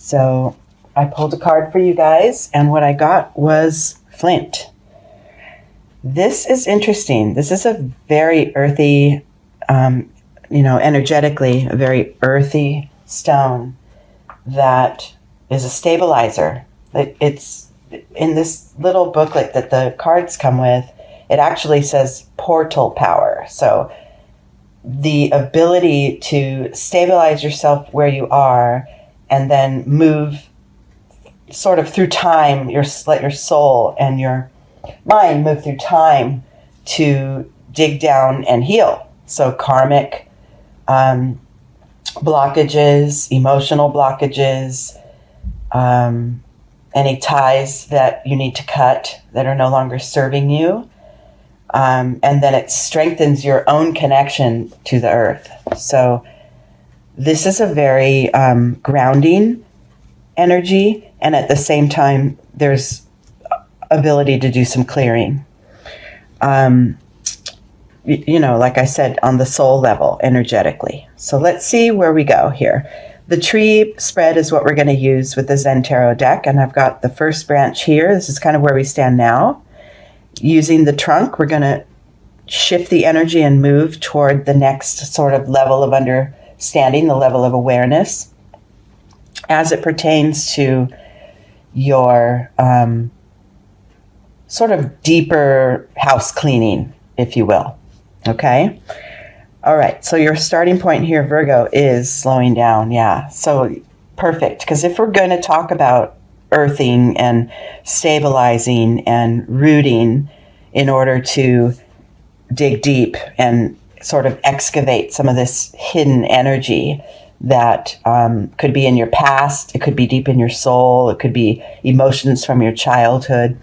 So I pulled a card for you guys, and what I got was Flint. This is interesting. This is a very earthy, energetically, a very earthy stone that is a stabilizer. It's in this little booklet that the cards come with. It actually says portal power. So the ability to stabilize yourself where you are and then move sort of through time, let your soul and your mind move through time to dig down and heal. So karmic blockages, emotional blockages, any ties that you need to cut that are no longer serving you. And then it strengthens your own connection to the earth. So this is a very grounding energy, and at the same time, there's ability to do some clearing. Like I said, on the soul level, energetically. So let's see where we go here. The tree spread is what we're going to use with the Zen Tarot deck, and I've got the first branch here. This is kind of where we stand now. Using the trunk, we're going to shift the energy and move toward the next sort of level of understanding, the level of awareness, as it pertains to your sort of deeper house cleaning, if you will. Okay? All right. So your starting point here, Virgo, is slowing down. Yeah. So perfect. Because if we're going to talk about earthing and stabilizing and rooting in order to dig deep and sort of excavate some of this hidden energy that could be in your past, it could be deep in your soul, it could be emotions from your childhood.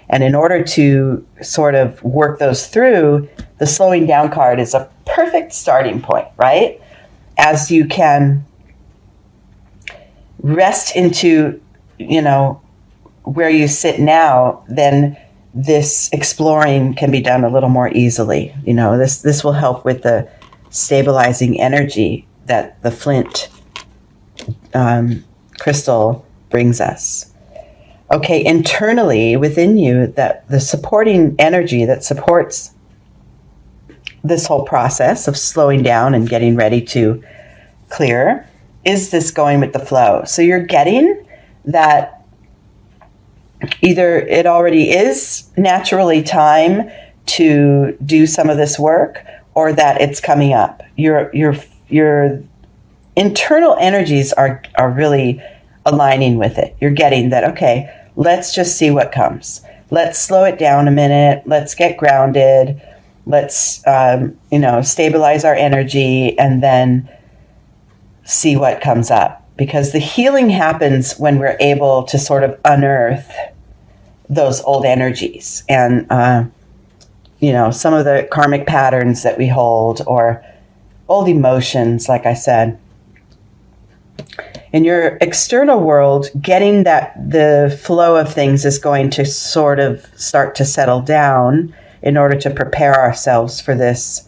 And in order to sort of work those through, the slowing down card is a perfect starting point, right? As you can rest into where you sit now, then this exploring can be done a little more easily. This will help with the stabilizing energy that the flint crystal brings us. Okay, internally within you, that the supporting energy that supports this whole process of slowing down and getting ready to clear is this going with the flow. So you're getting that either it already is naturally time to do some of this work, or that it's coming up. Your internal energies are really aligning with it. You're getting that, okay, let's just see what comes. Let's slow it down a minute. Let's get grounded. Let's stabilize our energy and then see what comes up. Because the healing happens when we're able to sort of unearth those old energies and, some of the karmic patterns that we hold, or old emotions, like I said. In your external world, getting that the flow of things is going to sort of start to settle down in order to prepare ourselves for this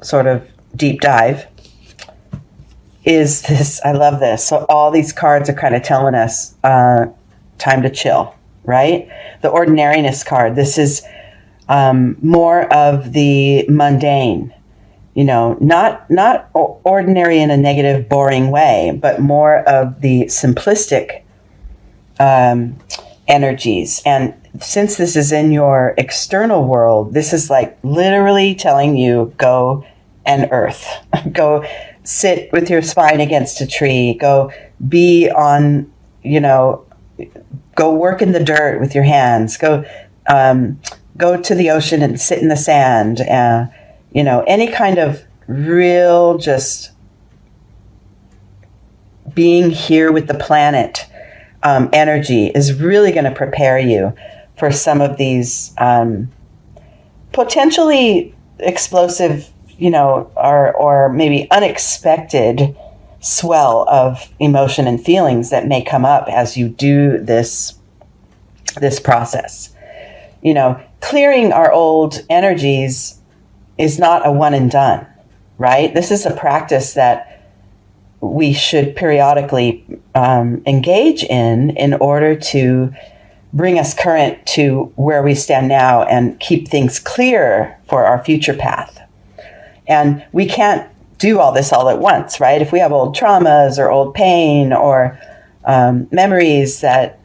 sort of deep dive. Is this, I love this. So all these cards are kind of telling us time to chill, right? The ordinariness card. This is more of the mundane, not ordinary in a negative, boring way, but more of the simplistic energies. And since this is in your external world, this is like literally telling you, go and earth, go sit with your spine against a tree, go be on, go work in the dirt with your hands, go to the ocean and sit in the sand, any kind of real just being here with the planet energy is really going to prepare you for some of these potentially explosive, or maybe unexpected swell of emotion and feelings that may come up as you do this process. Clearing our old energies is not a one and done, right? This is a practice that we should periodically engage in order to bring us current to where we stand now and keep things clear for our future path. And we can't do all this all at once, right? If we have old traumas or old pain or memories that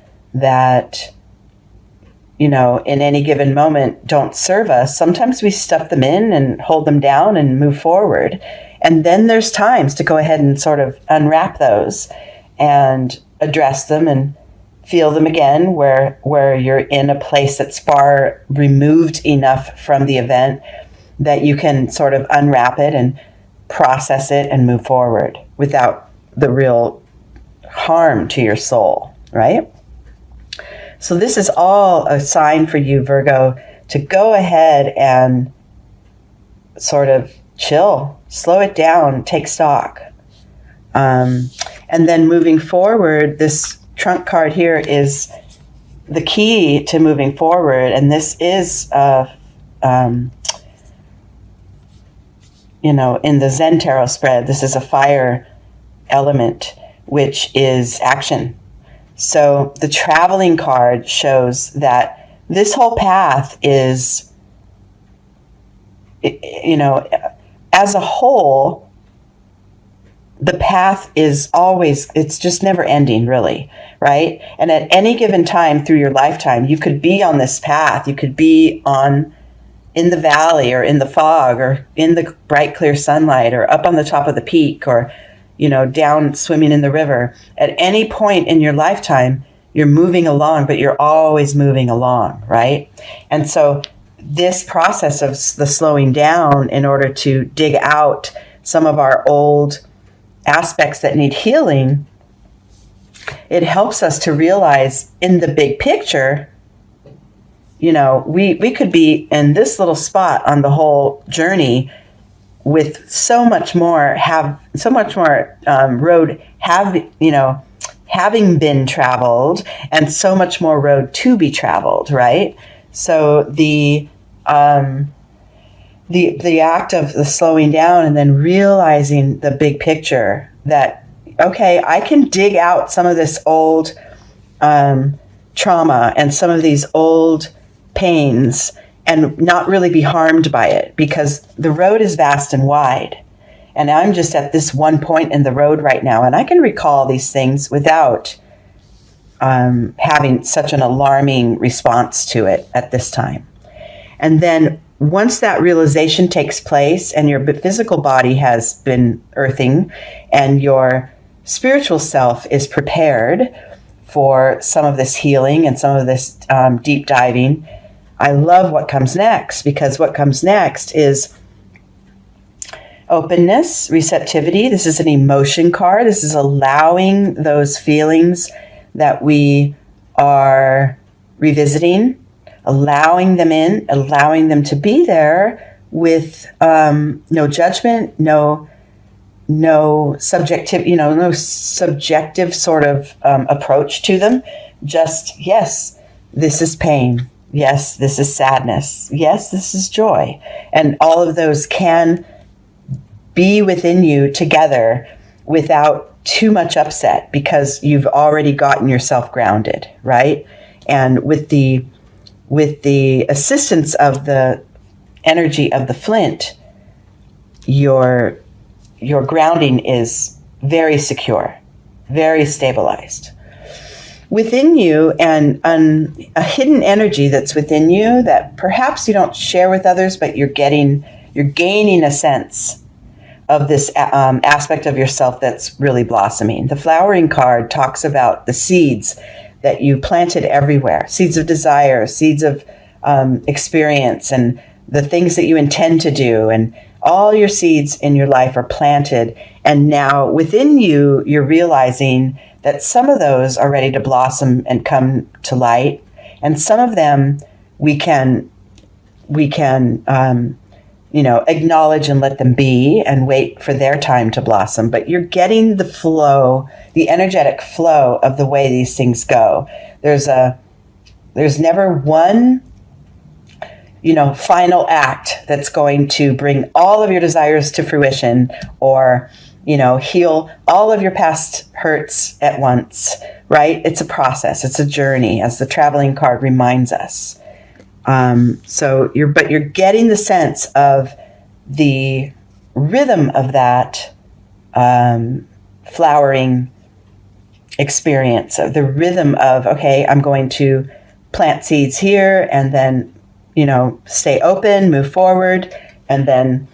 in any given moment don't serve us, sometimes we stuff them in and hold them down and move forward. And then there's times to go ahead and sort of unwrap those and address them and feel them again, where you're in a place that's far removed enough from the event that you can sort of unwrap it and process it and move forward without the real harm to your soul, right? So this is all a sign for you, Virgo, to go ahead and sort of chill, slow it down, take stock. And then moving forward, this trunk card here is the key to moving forward. And this is, in the Zen Tarot spread, this is a fire element, which is action. So the traveling card shows that this whole path is, as a whole, the path is always, it's just never ending, really, right? And at any given time through your lifetime, you could be on this path. You could be in the valley or in the fog or in the bright, clear sunlight or up on the top of the peak or, down swimming in the river. At any point in your lifetime, you're moving along, but you're always moving along, right? And so this process of the slowing down in order to dig out some of our old aspects that need healing, it helps us to realize in the big picture, we could be in this little spot on the whole journey with so much more road having been traveled and so much more road to be traveled, right? So the act of the slowing down and then realizing the big picture that, okay, I can dig out some of this old trauma and some of these old pains and not really be harmed by it, because the road is vast and wide. And I'm just at this one point in the road right now, and I can recall these things without having such an alarming response to it at this time. And then once that realization takes place and your physical body has been earthing and your spiritual self is prepared for some of this healing and some of this deep diving, I love what comes next, because what comes next is openness, receptivity. This is an emotion card. This is allowing those feelings that we are revisiting, allowing them in, allowing them to be there with no judgment, no subjective, no subjective sort of approach to them. Just, yes, this is pain. Yes, this is sadness. Yes, this is joy. And all of those can be within you together without too much upset, because you've already gotten yourself grounded, right? And with the assistance of the energy of the flint, your grounding is very secure, very stabilized. Within you, and a hidden energy that's within you that perhaps you don't share with others, but you're gaining a sense of this aspect of yourself that's really blossoming. The flowering card talks about the seeds that you planted everywhere, seeds of desire, seeds of experience, and the things that you intend to do, and all your seeds in your life are planted. And now within you, you're realizing that some of those are ready to blossom and come to light. And some of them we can acknowledge and let them be and wait for their time to blossom. But you're getting the flow, the energetic flow of the way these things go. There's never one, final act that's going to bring all of your desires to fruition, or heal all of your past hurts at once, right? It's a process. It's a journey, as the traveling card reminds us. But you're getting the sense of the rhythm of that flowering experience, of the rhythm of, okay, I'm going to plant seeds here and then, stay open, move forward, and then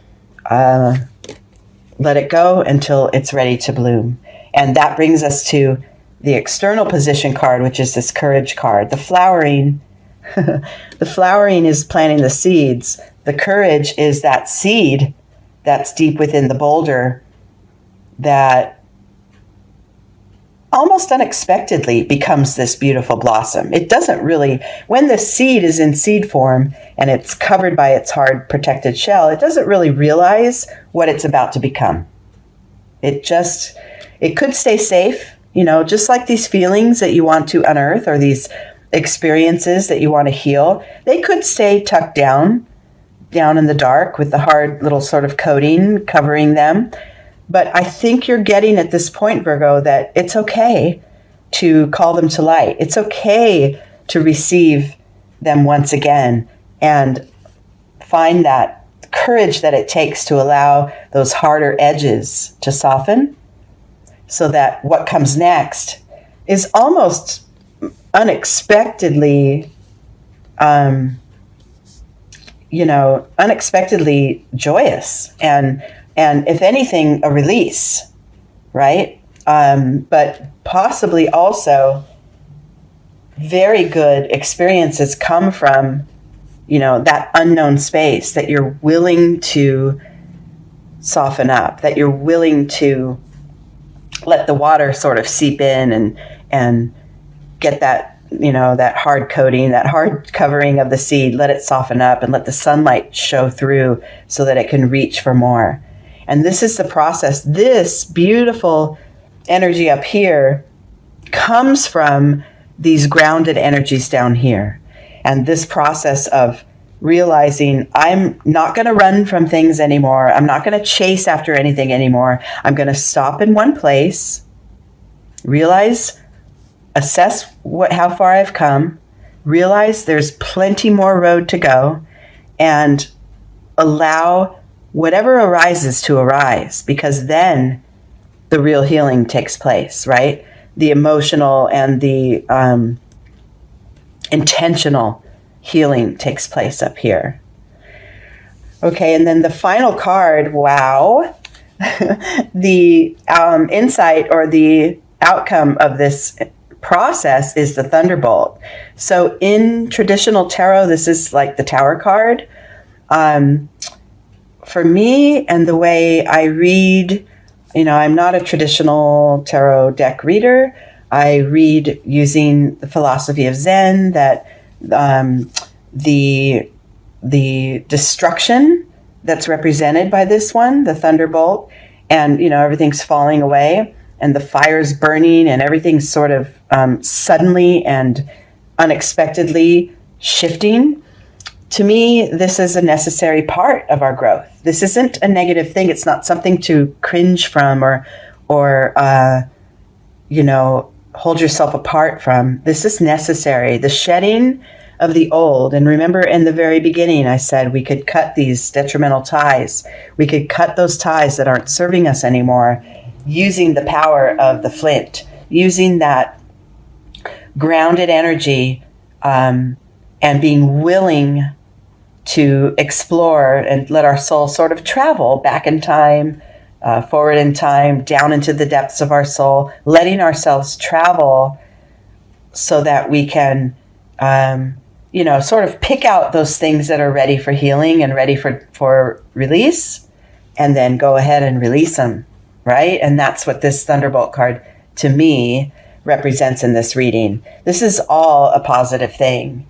let it go until it's ready to bloom. And that brings us to the external position card, which is this courage card. The flowering, the flowering is planting the seeds. The courage is that seed that's deep within the boulder that almost unexpectedly becomes this beautiful blossom. It doesn't really, when the seed is in seed form and it's covered by its hard protected shell, it doesn't really realize what it's about to become. It could stay safe, just like these feelings that you want to unearth or these experiences that you want to heal. They could stay tucked down in the dark with the hard little sort of coating covering them. But I think you're getting at this point, Virgo, that it's okay to call them to light. It's okay to receive them once again and find that courage that it takes to allow those harder edges to soften, so that what comes next is almost unexpectedly, unexpectedly joyous and if anything, a release, right? But possibly also very good experiences come from, that unknown space that you're willing to soften up, that you're willing to let the water sort of seep in and get that, that hard coating, that hard covering of the seed, let it soften up and let the sunlight show through so that it can reach for more. And this is the process. This beautiful energy up here comes from these grounded energies down here. And this process of realizing I'm not going to run from things anymore. I'm not going to chase after anything anymore. I'm going to stop in one place, assess how far I've come, realize there's plenty more road to go, and allow whatever arises to arise, because then the real healing takes place, right? The emotional and the intentional healing takes place up here. Okay, and then the final card, wow, the insight or the outcome of this process is the Thunderbolt. So in traditional tarot, this is like the Tower card. For me and the way I read, I'm not a traditional tarot deck reader. I read using the philosophy of Zen, that the destruction that's represented by this one, the Thunderbolt, and everything's falling away and the fire's burning and everything's sort of suddenly and unexpectedly shifting. To me, this is a necessary part of our growth. This isn't a negative thing. It's not something to cringe from or hold yourself apart from. This is necessary. The shedding of the old. And remember, in the very beginning, I said we could cut these detrimental ties. We could cut those ties that aren't serving us anymore using the power of the flint, using that grounded energy and being willing to explore and let our soul sort of travel back in time, forward in time, down into the depths of our soul, letting ourselves travel so that we can, sort of pick out those things that are ready for healing and ready for release, and then go ahead and release them, right? And that's what this Thunderbolt card, to me, represents in this reading. This is all a positive thing.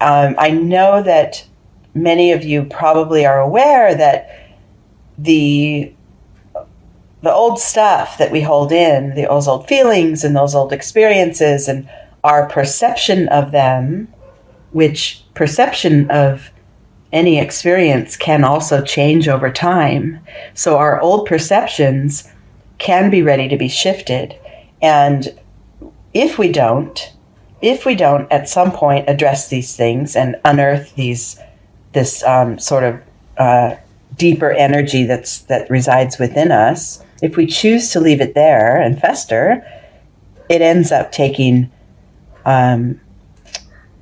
I know that many of you probably are aware that the old stuff that we hold in, those old feelings and those old experiences and our perception of them, which perception of any experience can also change over time. So our old perceptions can be ready to be shifted. And if we don't at some point address these things and unearth this sort of deeper energy that resides within us, if we choose to leave it there and fester, it ends up taking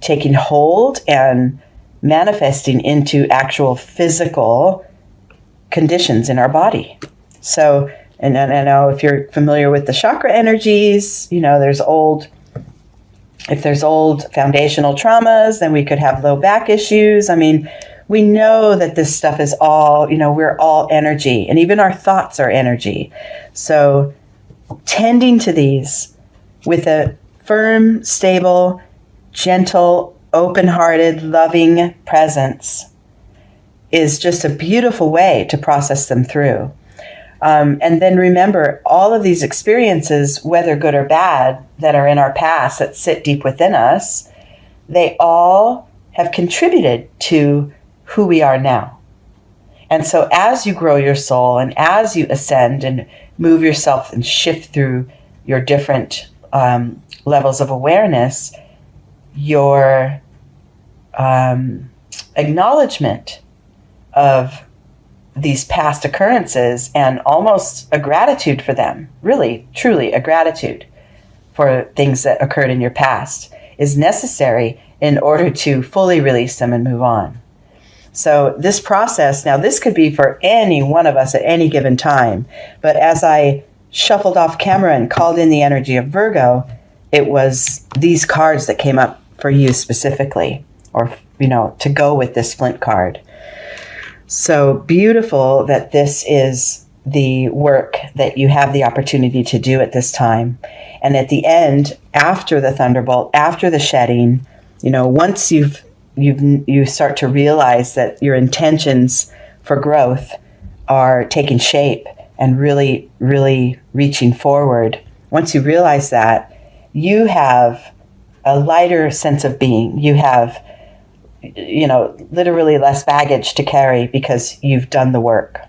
hold and manifesting into actual physical conditions in our body. So, and I know if you're familiar with the chakra energies, if there's old foundational traumas, then we could have low back issues. I mean, we know that this stuff is all, we're all energy, and even our thoughts are energy. So tending to these with a firm, stable, gentle, open-hearted, loving presence is just a beautiful way to process them through. And then remember, all of these experiences, whether good or bad, that are in our past, that sit deep within us, they all have contributed to who we are now. And so as you grow your soul and as you ascend and move yourself and shift through your different levels of awareness, your acknowledgement of these past occurrences and almost a gratitude for them, really, truly a gratitude for things that occurred in your past, is necessary in order to fully release them and move on. So this process, now this could be for any one of us at any given time, but as I shuffled off camera and called in the energy of Virgo, it was these cards that came up for you specifically, or, to go with this Flint card. So beautiful that this is the work that you have the opportunity to do at this time. And at the end, after the thunderbolt, after the shedding, once you start to realize that your intentions for growth are taking shape and really, really reaching forward. Once you realize that, you have a lighter sense of being. You have, literally less baggage to carry because you've done the work.